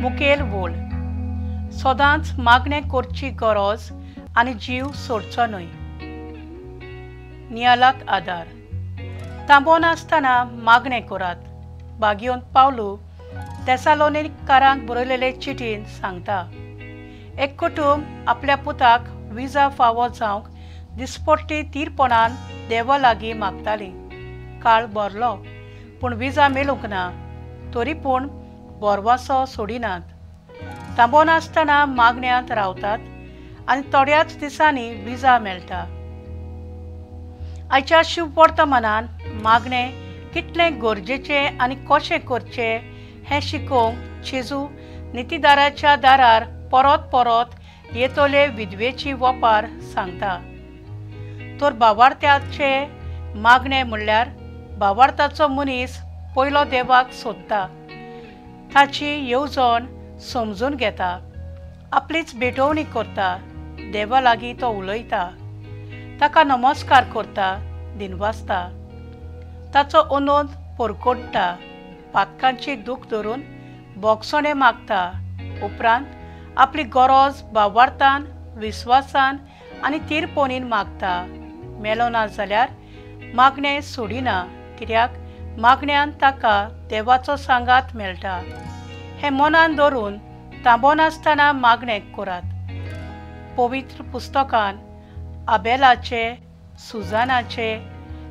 मुखेल वोळ सदांच मागणें करची गरज आनी जीव सोडचो न्हय। नियालाक आदार तांबोन आसतना मागणें करात। बागयोन पावलू तेसालोनिकारांक बरयलेले चिटीन सांगता, एक कुटुंब आपल्या पुताक विजा फावो जावंक दिसपट्टी तीरपणान देवा लागीं मागताली। काळ बरलो पूण विजा मेळूंक ना, तरी पूण बोरवासो सोडिनात। तांबोन आसतना मागण्यांत रावतात आनी थोड्याच दिसांनी विजा मेळटा। आयच्या शुभ वर्तमानान मागणें कितलें गरजेचें आनी कशें करचें हें शिकोवंक जेजू नितीदाराच्या दारार परत परत येतोले विधवेची वपार सांगता। तर भावार्थ्याचे मागणें म्हणल्यार भावार्थाचो मनीस पयलो देवाक सोदता, ताची येवजण समजून घेता, आपलीच भेटवणी करता, देवा लागीं तो उलयता, ताका नमस्कार करता, दिनवासता, ताचो अनोंद परकोडटा, पातकांची दूख धरून बोगसणे मागता, उपरांत आपली गरज भावार्थान विस्वासान आनी तीरपणीन मागता। मेलो ना जाल्यार मागणें सोडिना, कित्याक मागण्यांत ताका देवाचो सांगात मेळटा। हें मनान धरून तांबोन आसतना मागणें करात। पवित्र पुस्तकान आबेलाचे, सुजानाचे,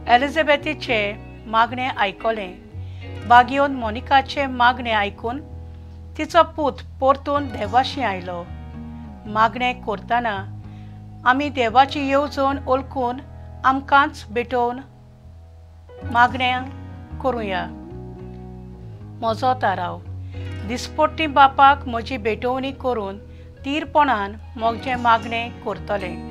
एलिझाबेथीचे मागणें आयकलें। बागयोन मोनिकाचे मागणें आयकून तिचो पूत परतून देवाशी आयलो। मागणें करतना आमी देवाची येवजण ओळखून आमकांच भेटोवन मागणें करुया। म्हजो थाराव दिसपट्टी बापाक म्हजी भेटवणी करून तीरपणान म्हजें मागणें करतलें।